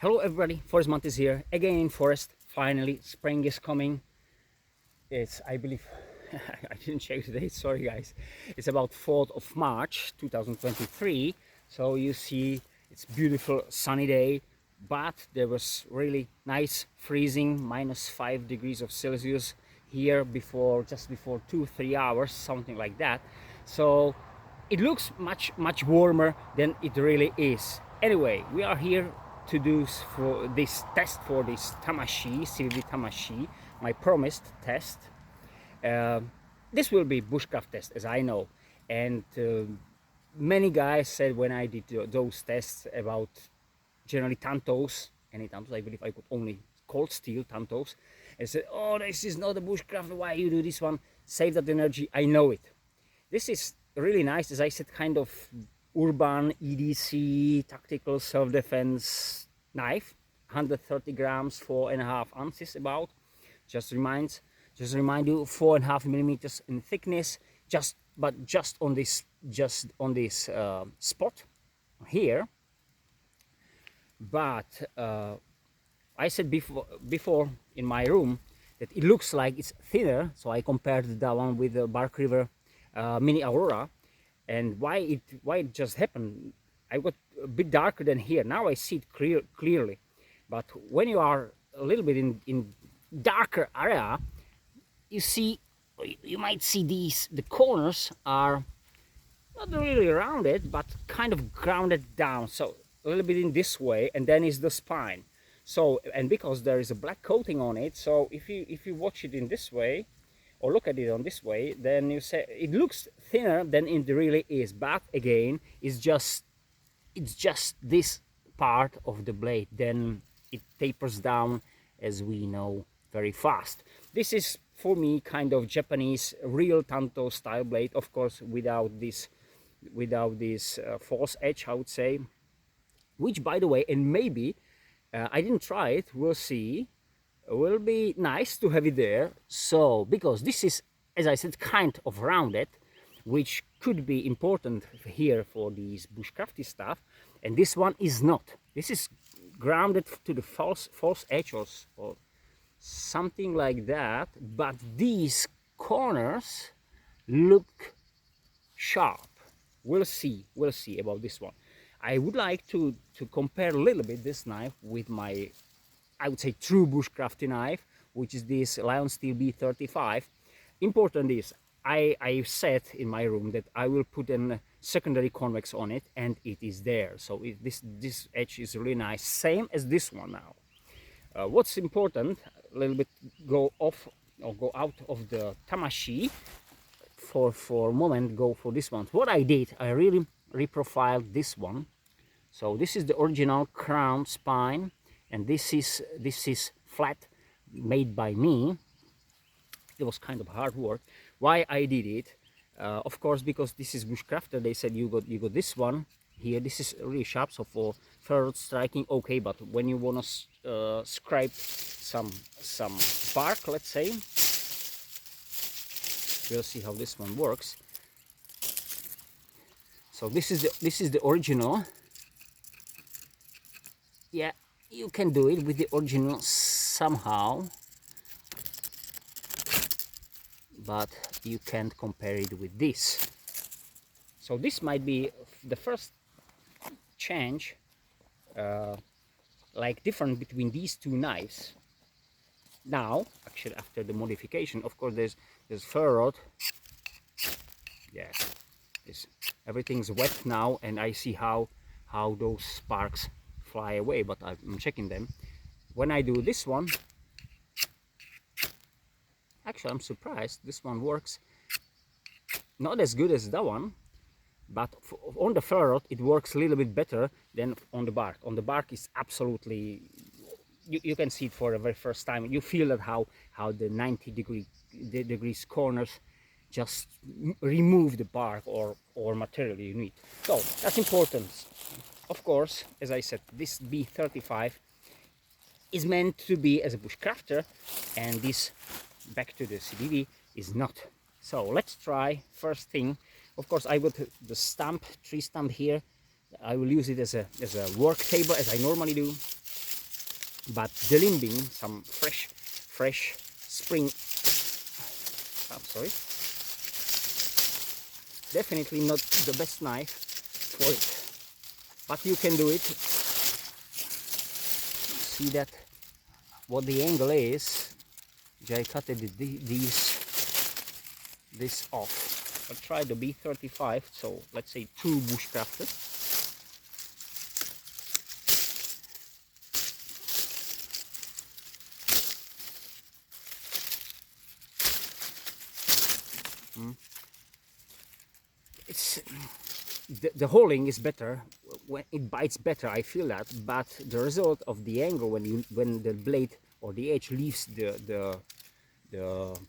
Hello everybody, Forest Month is here again in forest. Finally, spring is coming. It's, I believe, I didn't check today, sorry guys. It's about 4th of March 2023. So you see it's beautiful sunny day, but there was really nice freezing, -5 degrees of Celsius here before, just before 2-3 hours, something like that. So it looks much warmer than it really is. Anyway, we are here to do for this test for this Tamashii, Civivi Tamashii, my promised test. This will be bushcraft test, as I know, and many guys said when I did those tests about generally tantos, any tantos, I believe I put only cold steel tantos, and said, oh, this is not a bushcraft, why you do this one? Save that energy. I know it. This is really nice, as I said, kind of urban EDC tactical self-defense knife, 130 grams, 4.5 ounces about. Just remind you, 4.5 millimeters in thickness. Just on this spot here. But I said before in my room that it looks like it's thinner, so I compared that one with the Bark River Mini Aurora. And why it just happened, I got a bit darker than here. Now I see it clearly. But when you are a little bit in darker area, you might see the corners are not really rounded, but kind of grounded down. So a little bit in this way, and then is the spine. So, and because there is a black coating on it, so if you watch it in this way, or look at it on this way, then you say it looks thinner than it really is. But again, it's just this part of the blade. Then it tapers down, as we know, very fast. This is for me kind of Japanese real tanto style blade, of course, without this false edge, I would say. Which, by the way, and maybe I didn't try it. We'll see. Will be nice to have it there. So because this is, as I said, kind of rounded, which could be important here for these bushcrafty stuff, and this one is not. This is grounded to the false edge or something like that, but these corners look sharp. We'll see about this one. I would like to compare a little bit this knife with my, I would say, true bushcrafty knife, which is this Lionsteel B35. Important is, I said in my room that I will put a secondary convex on it, and it is there. So this edge is really nice, same as this one now. What's important, a little bit go off or go out of the Tamashii for a moment, go for this one. What I did, I really reprofiled this one. So this is the original crown spine, and this is flat, made by me. It was kind of hard work. Why I did it? Of course, because this is bushcrafter. They said you got this one here. This is really sharp, so for ferrule striking, okay. But when you wanna scrape some bark, let's say, we'll see how this one works. So this is the original. Yeah, you can do it with the original somehow, but you can't compare it with this. So this might be the first change, like different between these two knives. Now, actually, after the modification, of course, there's fur rod. Yeah, everything's wet now, and I see how those sparks fly away, but I'm checking them. When I do this one, actually I'm surprised this one works not as good as that one, but on the fur rod it works a little bit better than on the bark. On the bark is absolutely, you can see it for the very first time. You feel that how the 90 degrees corners just remove the bark or material you need. So that's important. Of course, as I said, this B35 is meant to be as a bushcrafter, and this, back to the Civivi, is not. So let's try. First thing, of course, I got the tree stump here. I will use it as a work table, as I normally do. but the limbing, some fresh spring, I'm sorry, definitely not the best knife for it, but you can do it. See that what the angle is. I cut this off. I'll try the B35, so let's say true bushcrafted. It's the holding is better when it bites better. I feel that, but the result of the angle when the blade or the edge leaves the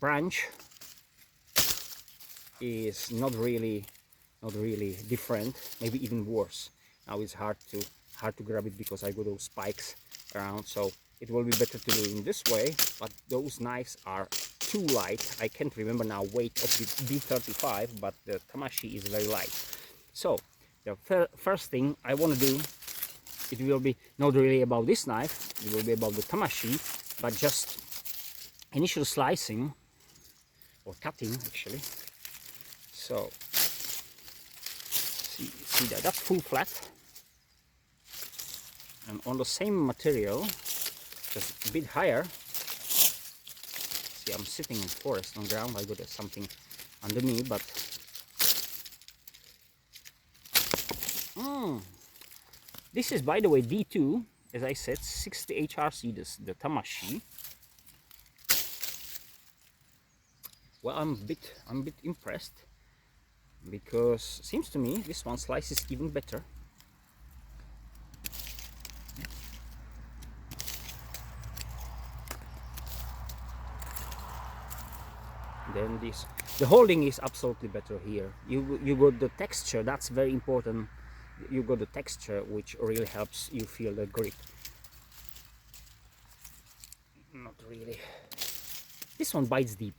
branch is not really different. Maybe even worse. Now it's hard to grab it because I got those spikes around. So it will be better to do it in this way. But those knives are too light. I can't remember now weight of the B35, but the Tamashii is very light. So the first thing I want to do, it will be not really about this knife, it will be about the Tamashii, but just initial slicing or cutting actually. So see that's full flat, and on the same material, just a bit higher. See, I'm sitting in forest on ground. I got something under me, but this is, by the way, D2, as I said, 60 HRC, the Tamashii. Well, I'm a bit impressed, because seems to me this one slices even better. Then the holding is absolutely better here. You got the texture, that's very important. You got the texture, which really helps you feel the grip. Not really. This one bites deep.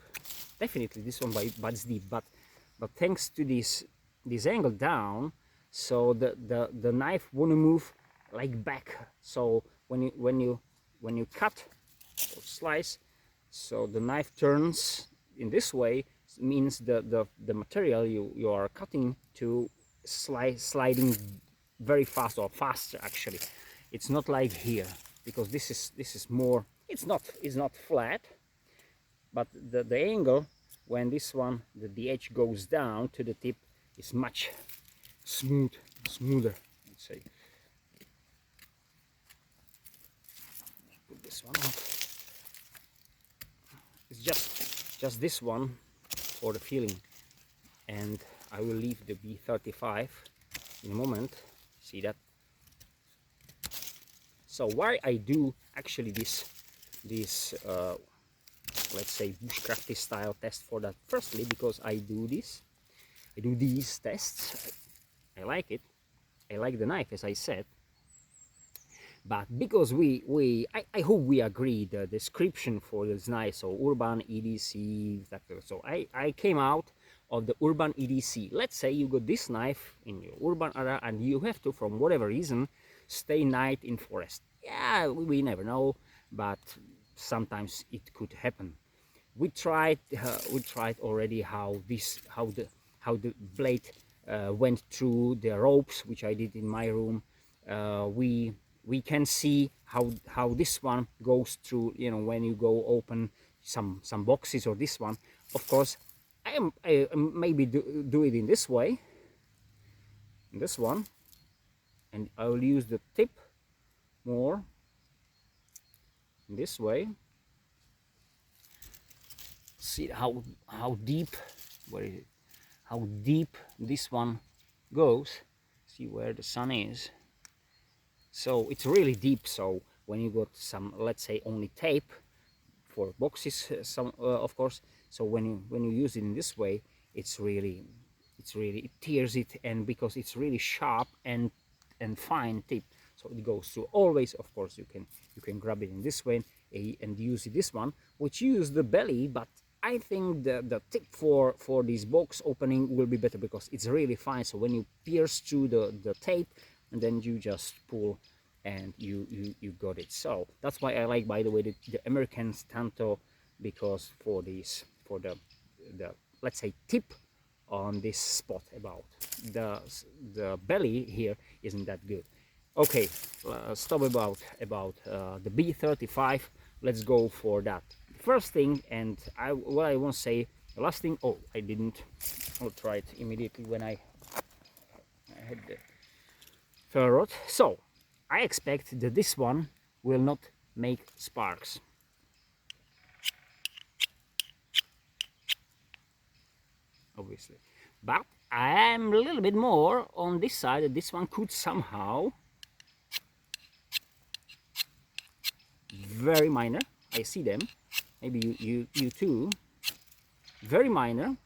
Definitely this one bites deep, but thanks to this angle down, so the knife won't move like back. So when you cut or slice, so the knife turns in this way, means the material you are cutting to sliding very fast, or faster actually. It's not like here, because this is more, it's not flat, but the angle when this one the edge goes down to the tip is much smoother, let's say. Put this one off. It's just this one for the feeling, and I will leave the B35 in a moment. See that? So why I do actually this let's say bushcrafty style test for that? Firstly, because I do these tests. I like it. I like the knife, as I said. But because I hope we agree the description for this knife, so urban EDC, so I came out of the urban EDC. Let's say you got this knife in your urban area and you have to, from whatever reason, stay night in forest. Yeah, we never know, but sometimes it could happen. We tried already how the blade went through the ropes, which I did in my room. We can see how this one goes through, you know, when you go open some boxes, or this one. Of course, I maybe do it in this way, in this one, and I will use the tip more in this way. See how deep, where is it? How deep this one goes. See where the sun is. So it's really deep. So when you got some, let's say, only tape for boxes, of course. So when you use it in this way, it tears it, and because it's really sharp and fine tip, so it goes through. Always, of course, you can grab it in this way and use it this one, which use the belly, but I think the tip for this box opening will be better because it's really fine. So when you pierce through the tape, and then you just pull and you got it. So that's why I like, by the way, the American Stanto, because for this, for the let's say tip on this spot about the belly here isn't that good. Okay, stop about the B35. Let's go for that first thing. And what I want to say, the last thing, oh, I didn't, I'll try it immediately when I had the ferrite. So I expect that this one will not make sparks. Obviously, but I am a little bit more on this side that this one could somehow, very minor, I see them, maybe you too, very minor,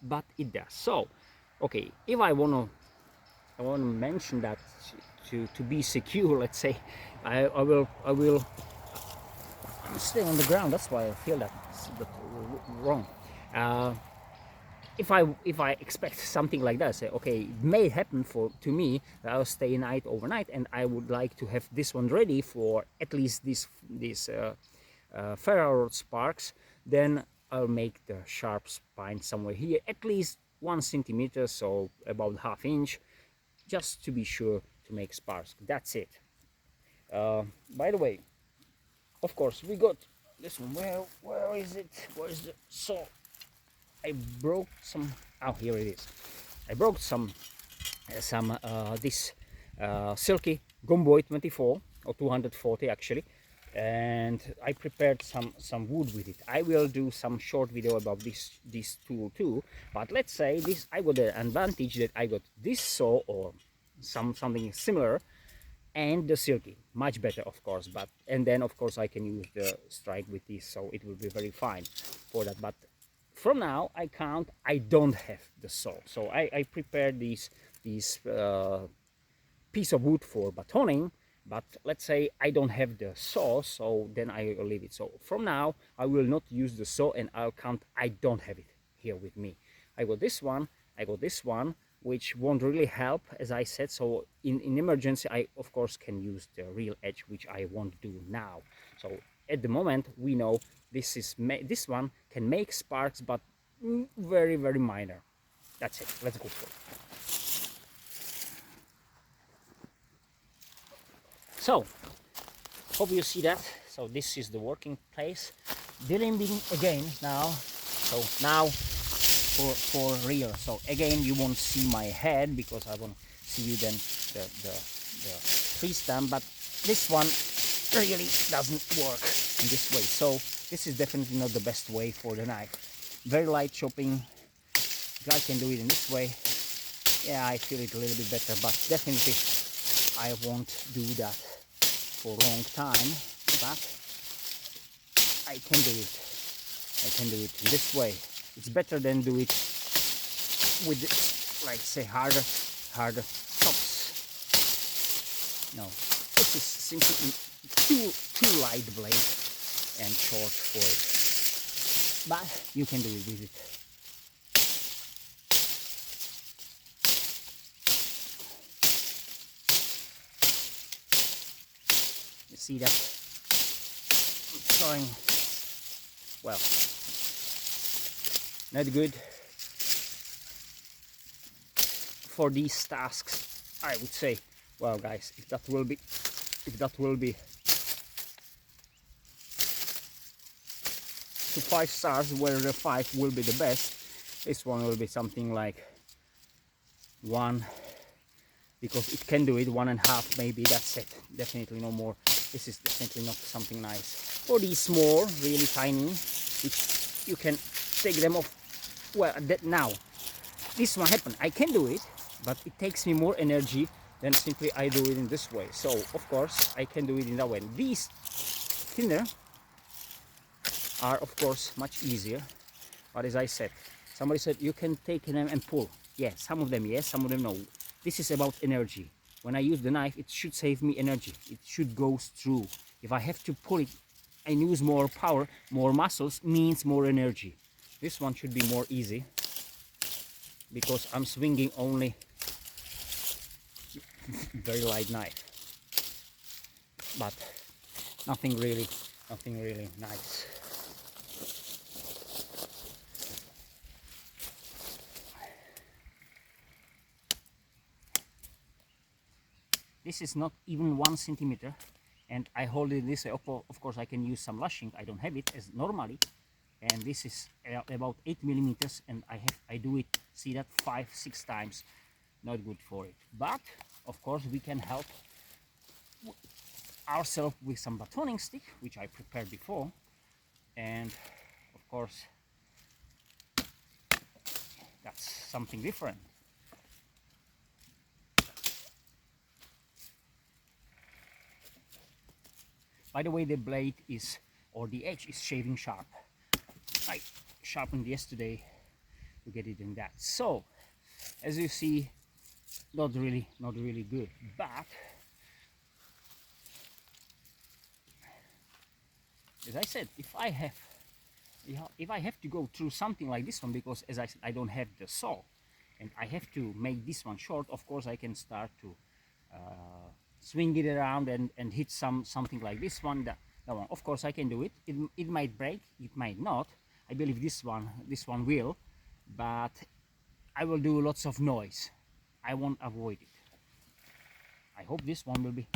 but it does. So okay, if I want to mention that to be secure, let's say, I will I'm staying on the ground, that's why I feel that it's wrong. If I expect something like that, say, okay, it may happen to me that I'll stay overnight, and I would like to have this one ready for at least these ferrite sparks, then I'll make the sharp spine somewhere here, at least 1 centimeter, so about ½ inch, just to be sure to make sparks. That's it. By the way, of course, we got this one. Where is it? Where is the saw? I broke some. Oh, here it is. I broke some this silky Gomboid 24 or 240 actually, and I prepared some wood with it. I will do some short video about this tool too. But let's say this, I got the advantage that I got this saw or something similar, and the silky, much better of course. But and then of course I can use the strike with this, so it will be very fine for that. But from now I don't have the saw, so I prepared this piece of wood for batoning. But let's say I don't have the saw, so then I will leave it. So from now I will not use the saw, and I'll count I don't have it here with me. I got this one, I got this one, which won't really help, as I said. So in emergency I of course can use the real edge, which I won't do now. So at the moment we know this one can make sparks, but very minor. That's it. Let's go for it. So hope you see that. So this is the working place. Delimbing again now. So now for real. So again, you won't see my head because I won't see you then the tree stem, but this one really doesn't work in this way. So this is definitely not the best way for the knife. Very light chopping. If I can do it in this way, yeah, I feel it a little bit better, but definitely I won't do that for a long time. But I can do it. I can do it in this way. It's better than do it with, like, say, harder chops. No, this is simply too light blade and short for it. But you can do it with it. You see that? It's going well. Not good for these tasks, I would say. Well, guys, if that will be 5 stars, where the 5 will be the best, this one will be something like 1, because it can do it, 1.5 maybe. That's it. Definitely no more. This is definitely not something nice. For these small, really tiny, which you can take them off. Well, now this one happened. I can do it, but it takes me more energy than simply I do it in this way. So of course I can do it in that way. These thinner are of course much easier, but as I said, somebody said you can take them and pull. Yeah, some of them yes, some of them no. This is about energy. When I use the knife, it should save me energy. It should go through. If I have to pull it and use more power, more muscles, means more energy. This one should be more easy because I'm swinging only very light knife. but nothing really nice. This is not even 1 centimeter, and I hold it this way. Of course I can use some lashing. I don't have it as normally, and this is about 8 millimeters, and I do it, see that, 5-6 times. Not good for it, but of course we can help ourselves with some batoning stick, which I prepared before, and of course that's something different. By the way, the blade is, or the edge is shaving sharp. I sharpened yesterday to get it in that. So as you see, not really good, but as I said, if I have to go through something like this one, because as I said, I don't have the saw and I have to make this one short, of course I can start to swing it around and hit something like this one, that one. Of course I can do it. It might break, it might not. I believe this one will, but I will do lots of noise. I won't avoid it. I hope this one will be,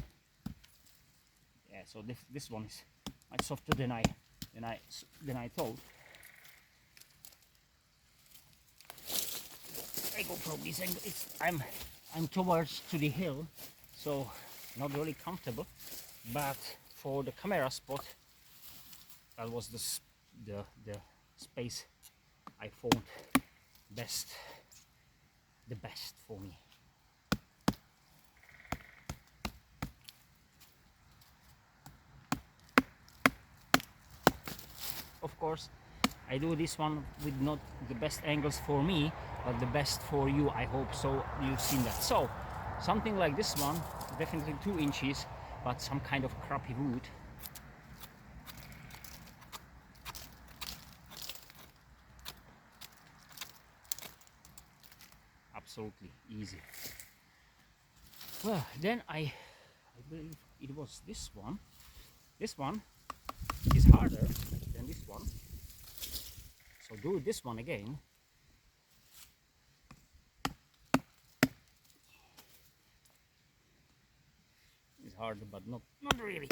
yeah, so this one is much softer than I thought. I go from this angle. I'm towards to the hill, so not really comfortable, but for the camera spot, that was the space I found the best for me. Of course I do this one with not the best angles for me, but the best for you. I hope so you've seen that. So something like this one, definitely 2 inches, but some kind of crappy wood. Absolutely easy. Well, then I believe it was this one. This one is harder than this one, so do this one again. It's harder, but not really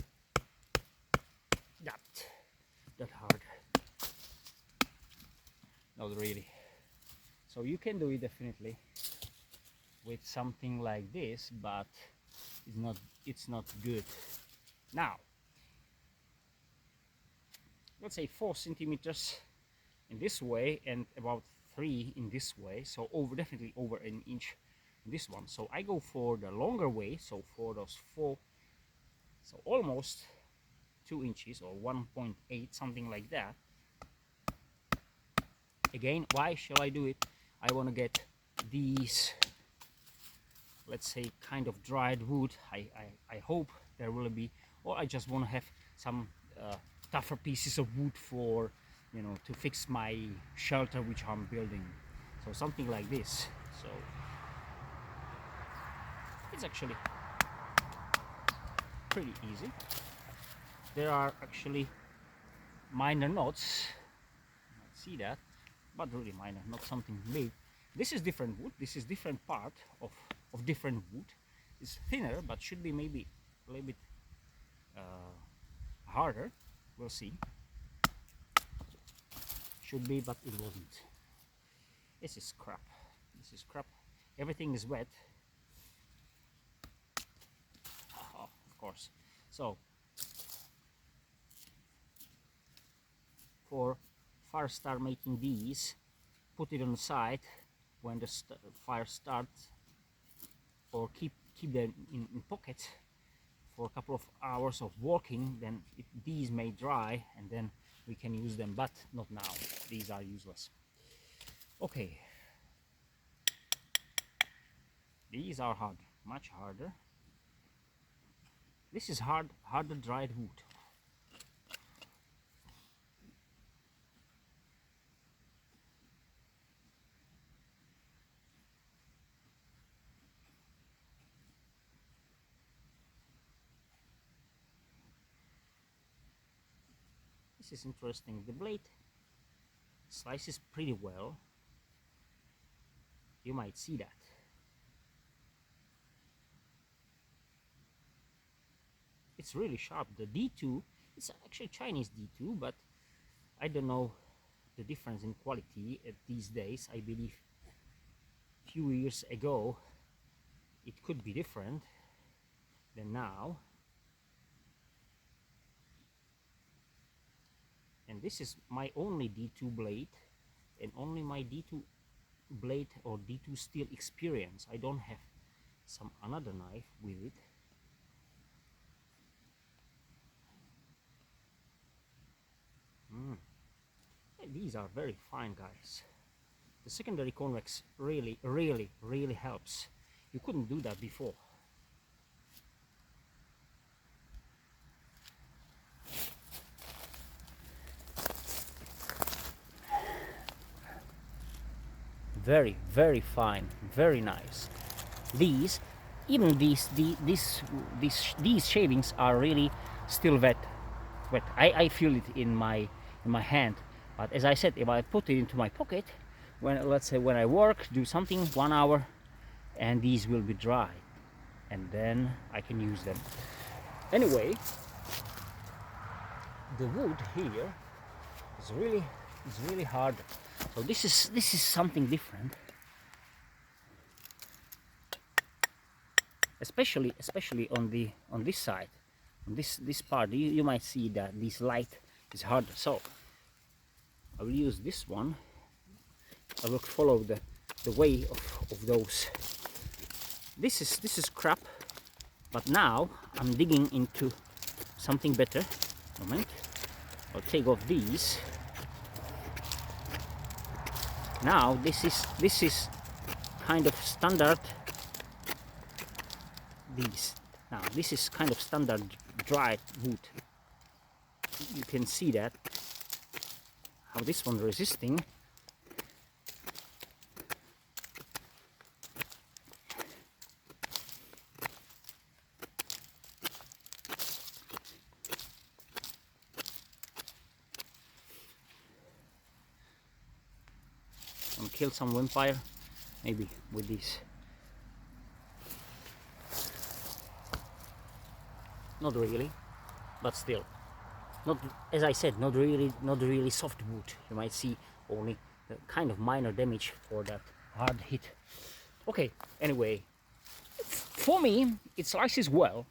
that hard. Not really. So you can do it definitely with something like this, but it's not good. Now let's say 4 centimeters in this way and about 3 in this way, so definitely over an inch in this one. So I go for the longer way, so for those 4, so almost 2 inches or 1.8, something like that. Again, why shall I do it? I want to get these, let's say, kind of dried wood. I hope there will be, or I just want to have some tougher pieces of wood for, you know, to fix my shelter which I'm building. So something like this. So it's actually pretty easy. There are actually minor knots, see that, but really minor, not something big. This is different wood, this is different part of different wood. It's thinner, but should be maybe a little bit harder. We'll see. Should be, but it wasn't. This is crap. This is crap. Everything is wet. Oh, of course. So for first start making these, put it on the side when the fire starts, or keep them in pocket for a couple of hours of working. Then these may dry and then we can use them, but not now. These are useless. Okay, these are hard, much harder. This is harder dried wood. this is interesting. The blade slices pretty well. You might see that. It's really sharp. The D2, it's actually Chinese D2, but I don't know the difference in quality these days. I believe a few years ago it could be different than now. And this is my only D2 blade and only my D2 blade or D2 steel experience. I don't have some another knife with it. These are very fine, guys. The secondary convex really helps. You couldn't do that before. Very fine, very nice. These, even these shavings are really still wet. I feel it in my hand. But as I said, if I put it into my pocket, when let's say when I work, do something 1 hour, and these will be dry, and then I can use them. Anyway, the wood here is really hard. So this is something different. Especially on this side, on this part, you might see that this light is harder. So I will use this one. I will follow the way of those. This is crap, but now I'm digging into something better. Moment, I'll take off these. Now this is kind of standard. Now this is kind of standard dried wood. You can see that how this one resisting. And kill some vampire maybe with this. Not really, but still, not, as I said, not really soft wood. You might see only the kind of minor damage for that hard hit. Okay, anyway, for me it slices well.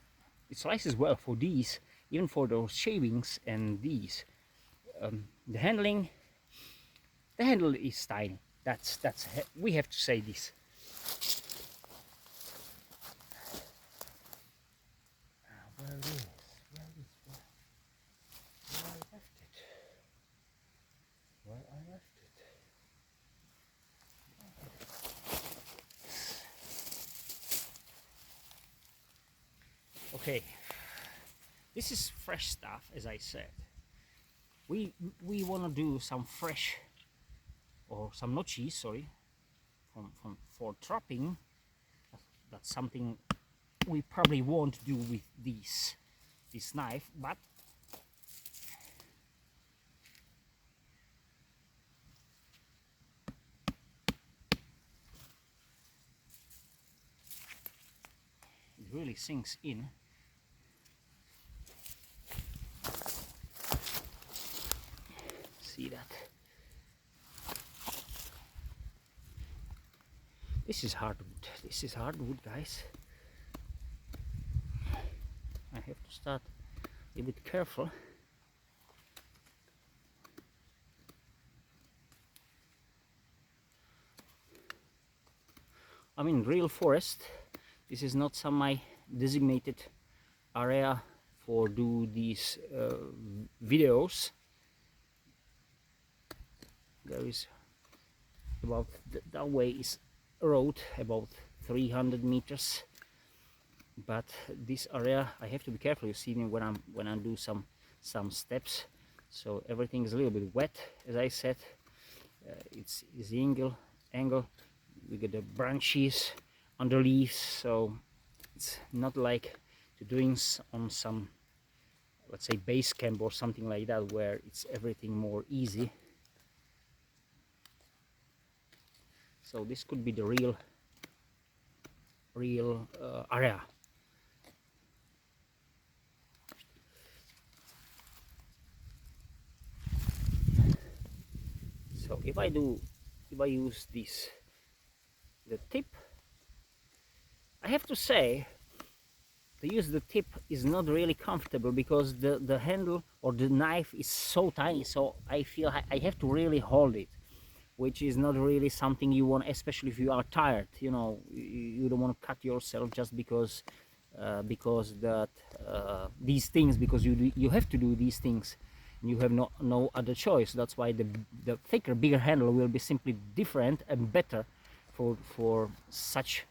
It slices well for these, even for those shavings and these. The handle is tiny. That's we have to say this. Where it is? Where I left it? Okay, this is fresh stuff, as I said. We want to do some fresh, or some notches, sorry, for trapping. That's something we probably won't do with this knife, but it really sinks in. See that? This is hardwood. This is hardwood, guys. I have to start a bit careful. I'm in real forest. This is not some my designated area for do these videos. There is about that way is a road about 300 meters, but this area I have to be careful. You see me when I do some steps, so everything is a little bit wet. As I said, it's the angle. We get the branches under leaves, so it's not like to doing on some let's say base camp or something like that, where it's everything more easy. So this could be the real area. So if I use this, the tip, I have to say, to use the tip is not really comfortable, because the handle or the knife is so tiny, so I feel I have to really hold it, which is not really something you want, especially if you are tired. You know, you don't want to cut yourself just because these things, because you have to do these things, and you have no other choice. That's why the thicker, bigger handle will be simply different and better for such,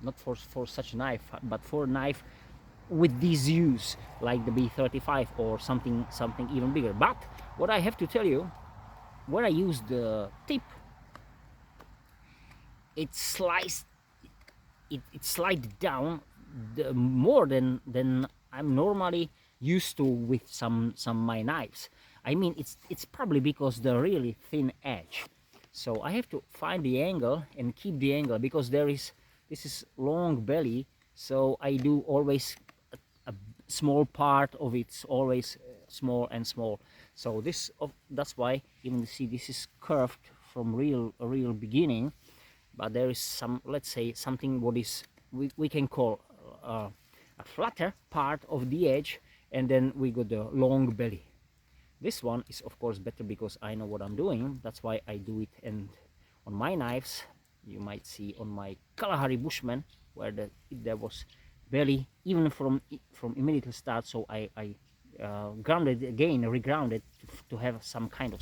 not for such a knife, but for a knife with this use, like the B35 or something even bigger. But what I have to tell you, when I use the tip, it slides down more than I'm normally used to with some my knives. I mean, it's probably because the really thin edge. So I have to find the angle and keep the angle, because this is long belly, so I do always a small part of it's always small and small. So that's why even you see this is curved from real beginning, but there is some, let's say, something what is we can call a flatter part of the edge, and then we got the long belly. This one is of course better because I know what I'm doing. That's why I do it. And on my knives, you might see on my Kalahari Bushman, where there was belly even from immediate start. So I grounded again, regrounded to have some kind of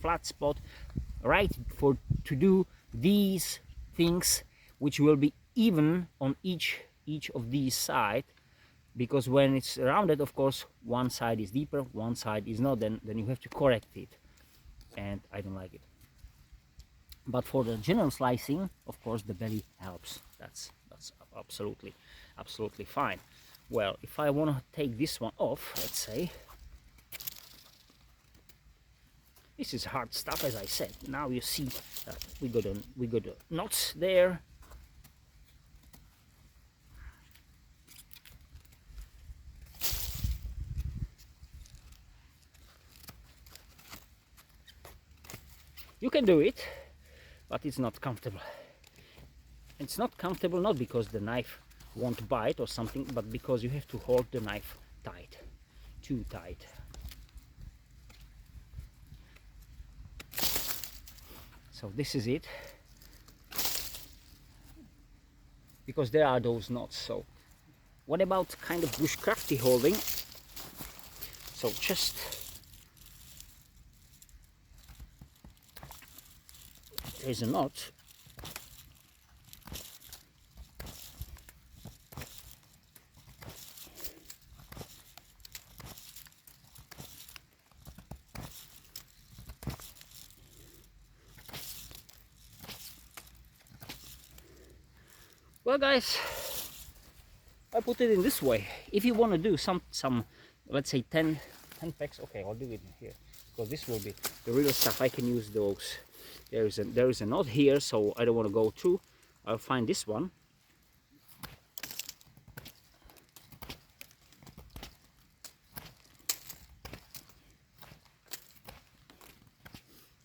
flat spot, right, to do these things, which will be even on each of these sides. Because when it's rounded, of course, one side is deeper, one side is not, then you have to correct it, and I don't like it. But for the general slicing, of course, the belly helps. That's absolutely fine. Well, if I want to take this one off, let's say, this is hard stuff, as I said. Now you see that we got the knots there. You can do it, but it's not comfortable. It's not comfortable not because the knife won't bite or something, but because you have to hold the knife tight, too tight. So this is it, because there are those knots. So what about kind of bushcrafty holding? So just there's a knot. Well guys, I put it in this way. If you want to do some let's say 10 packs, okay, I'll do it here, because this will be the real stuff. I can use those. There is a knot here, so I don't want to go through. I'll find this one.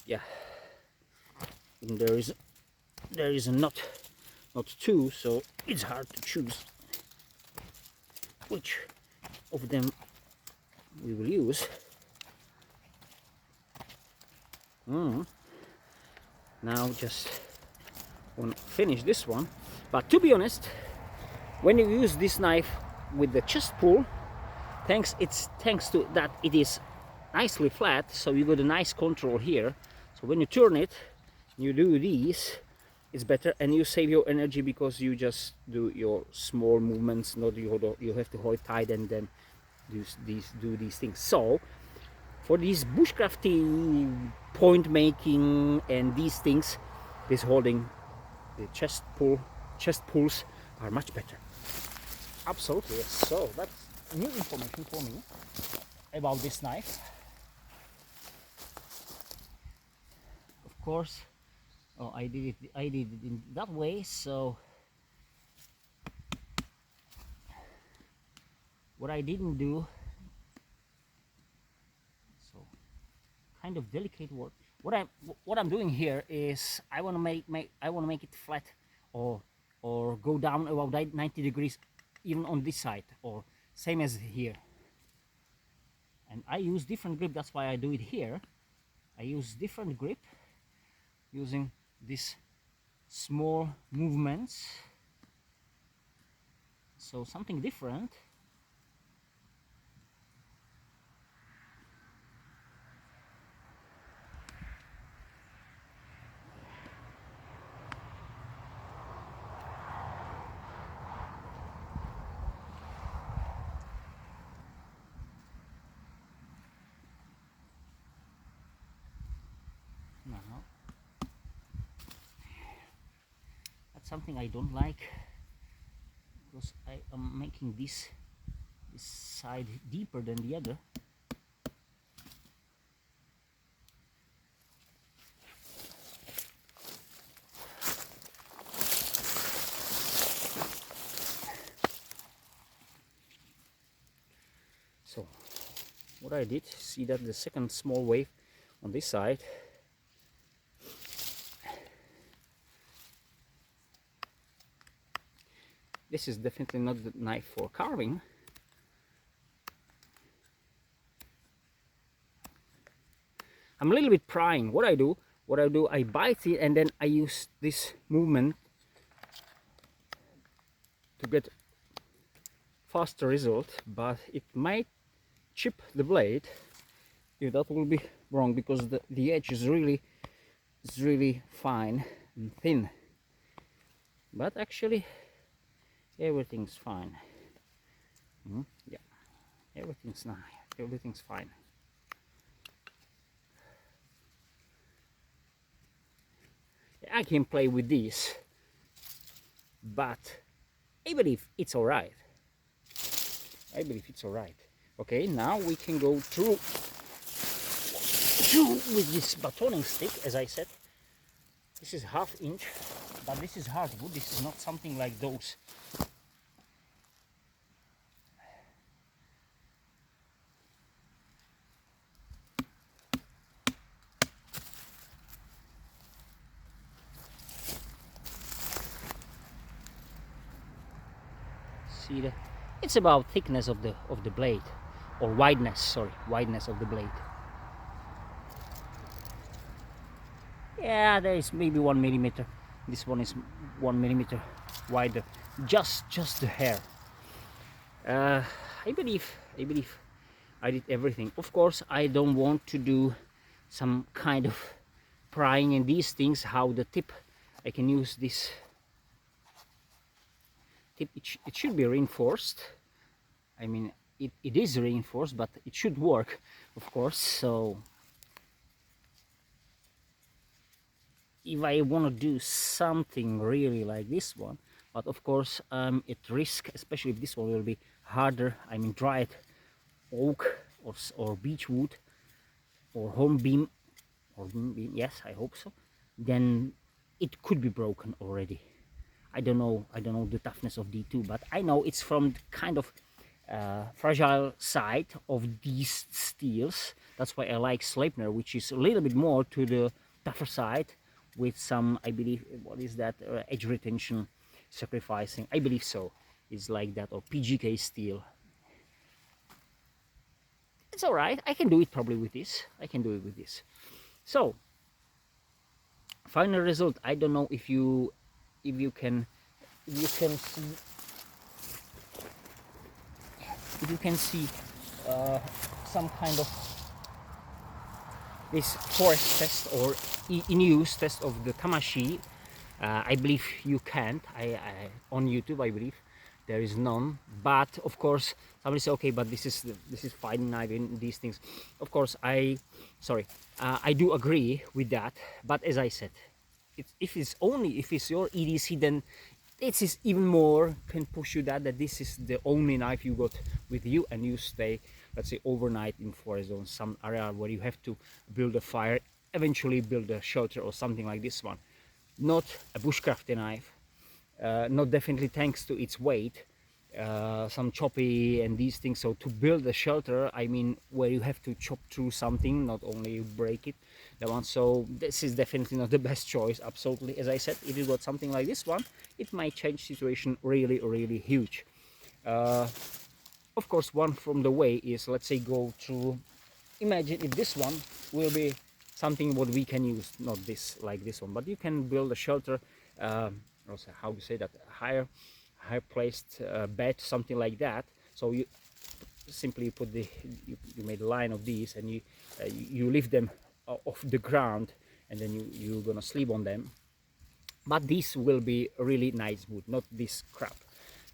Yeah, and there is a knot, not two, so it's hard to choose which of them we will use. Now just want to finish this one. But to be honest, when you use this knife with the chest pull, thanks to that it is nicely flat, so you got a nice control here. So when you turn it, you do these, it's better, and you save your energy because you just do your small movements, not you have to hold it tight and then do these things. So for these bushcrafty point making and these things, this holding, the chest pulls are much better. Absolutely, yes. So new information for me about this knife. Of course, oh, I did it in that way, so what I didn't do, so kind of delicate work. What I'm doing here is I want to make it flat, or go down about 90 degrees, even on this side, or same as here. And I use different grip. That's why I do it here. I use different grip using these small movements. So something different. Now, that's something I don't like, because I am making this side deeper than the other. So what I did, see that the second small wave on this side, this is definitely not the knife for carving. I'm a little bit prying. What I do, I bite it and then I use this movement to get faster result, but it might chip the blade if that will be wrong, because the edge is really fine and thin. But actually everything's fine. Yeah, everything's nice, everything's fine. I can play with this, but I believe it's alright. I believe it's alright. Okay, now we can go through with this batoning stick. As I said, this is 1/2 inch, but this is hardwood. This is not something like those. See that? It's about thickness of the blade, or wideness. Sorry, wideness of the blade. Yeah, there is maybe 1 millimeter. This one is 1 millimeter wider, just the hair. I believe I did everything. Of course, I don't want to do some kind of prying in these things. How the tip, I can use this tip. It should be reinforced. I mean, it is reinforced, but it should work, of course. So if I want to do something really like this one, but of course it risk, especially if this one will be harder. I mean, dried oak or beech wood or hornbeam, yes, I hope so. Then it could be broken already. I don't know the toughness of D2, but I know it's from the kind of fragile side of these steels. That's why I like Sleipner, which is a little bit more to the tougher side, with some, I believe, what is that, edge retention sacrificing, I believe so, it's like that, or PGK steel. It's all right. I can do it probably with this. I can do it with this. So final result, I don't know if you can see some kind of this forest test or in-use test of the Tamashii. I believe you can't. On YouTube, I believe there is none. But of course, somebody say, okay, but this is fine knife in these things. Of course, I do agree with that. But as I said, if it's your EDC, then this is even more can push you that this is the only knife you got with you, and you stay, let's say, overnight in forest zone, some area where you have to build a fire, eventually build a shelter or something like this one. Not a bushcrafting knife, not definitely thanks to its weight, some choppy and these things. So to build a shelter, I mean, where you have to chop through something, not only break it, the one. So this is definitely not the best choice. Absolutely, as I said, if you got something like this one, it might change situation really huge. Of course, one from the way is, let's say, go through. Imagine if this one will be something what we can use, not this like this one, but you can build a shelter, also how to say that, higher placed bed, something like that. So you simply put you made a line of these, and you lift them off the ground, and then you're gonna sleep on them. But this will be a really nice wood, not this crap.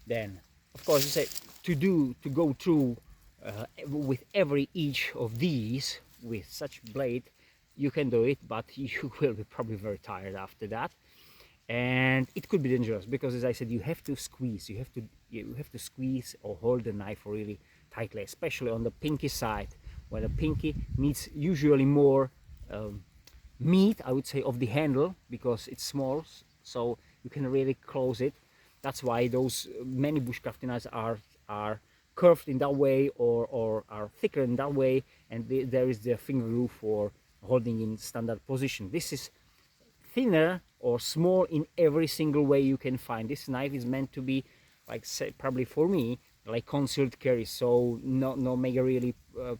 Then of course, you say to go through with every each of these with such blade, you can do it, but you will be probably very tired after that, and it could be dangerous, because as I said, you have to squeeze, you have to squeeze or hold the knife really tightly, especially on the pinky side, where the pinky needs usually more meat, I would say, of the handle, because it's small, so you can really close it. That's why those many bushcrafting knives are curved in that way, or are thicker in that way, and there is the finger groove for holding in standard position. This is thinner or small in every single way you can find. This knife is meant to be, like, say, probably for me, like concealed carry, so no make a really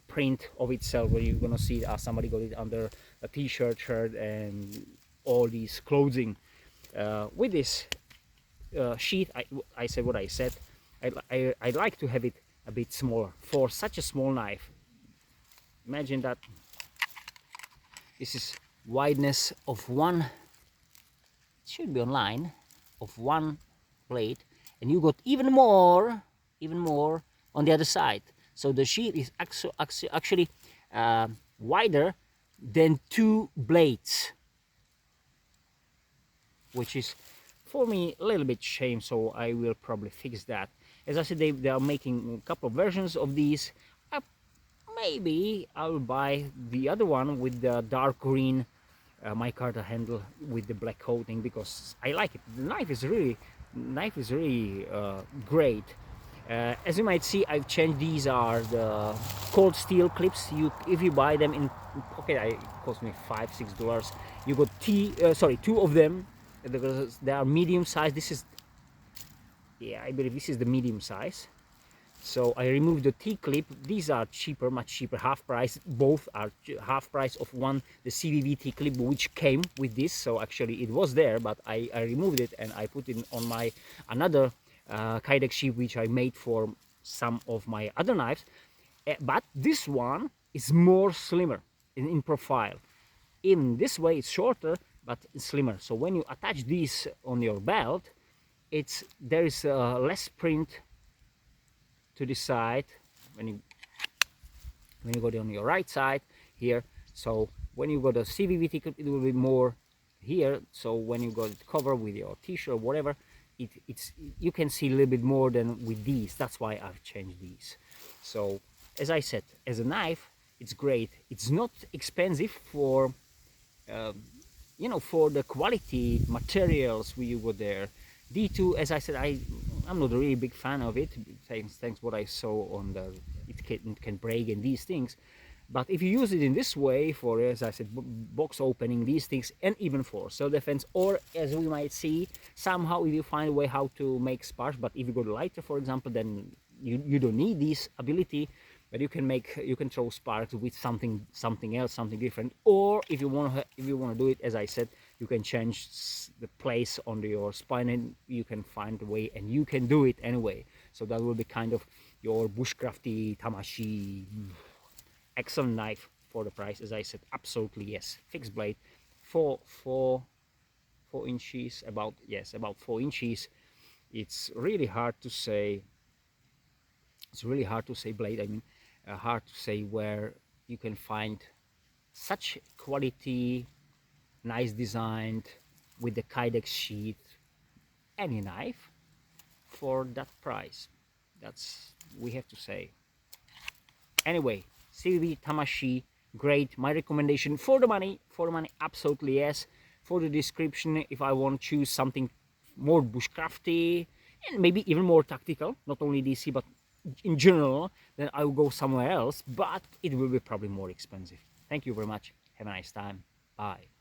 print of itself where you're gonna see somebody got it under a t-shirt, shirt, and all these clothing. With this sheath, I said what I said. I like to have it a bit smaller for such a small knife. Imagine that this is wideness of one, it should be online, of one blade, and you got even more on the other side. So the sheath is actually wider than two blades, which is for me a little bit shame, so I will probably fix that. As I said, they are making a couple of versions of these. Maybe I'll buy the other one with the dark green micarta handle with the black coating, because I like it. The knife is really great. As you might see, I've changed. These are the cold steel clips. If you buy them in, okay, it cost me $5-6. You got two of them, because they are medium size. This is, yeah, I believe this is the medium size. So I removed the T-clip. These are cheaper, much cheaper, half price. Both are half price of one, the Civivi T-clip, which came with this. So actually it was there, but I removed it and I put it on my another Kydex sheath, which I made for some of my other knives. But this one is more slimmer in profile. In this way, it's shorter, but slimmer. So when you attach these on your belt, there is less print to the side when you go on your right side here. So when you go to CVVT, it will be more here. So when you got it covered with your t-shirt or whatever, you can see a little bit more than with these. That's why I've changed these. So as I said, as a knife, it's great. It's not expensive for for the quality materials you got there. D2, as I said, I'm not a really big fan of it. Thanks what I saw on the it can break and these things. But if you use it in this way for, as I said, box opening, these things, and even for self-defense, or as we might see, somehow if you find a way how to make sparks, but if you go to lighter, for example, then you don't need this ability, but you can throw sparks with something else, something different. Or if you want to do it, as I said, you can change the place on your spine, and you can find a way, and you can do it anyway. So that will be kind of your bushcrafty Tamashii. Excellent knife for the price, as I said. Absolutely, yes. Fixed blade, 4 inches, about 4 inches. It's really hard to say. It's really hard to say blade. I mean, hard to say where you can find such quality, nice designed with the Kydex sheath. any knife for that price. That's we have to say. Anyway, Civivi Tamashii, great. My recommendation for the money, absolutely yes. For the description, if I want to choose something more bushcrafty and maybe even more tactical, not only DC but in general, then I will go somewhere else, but it will be probably more expensive. Thank you very much. Have a nice time. Bye.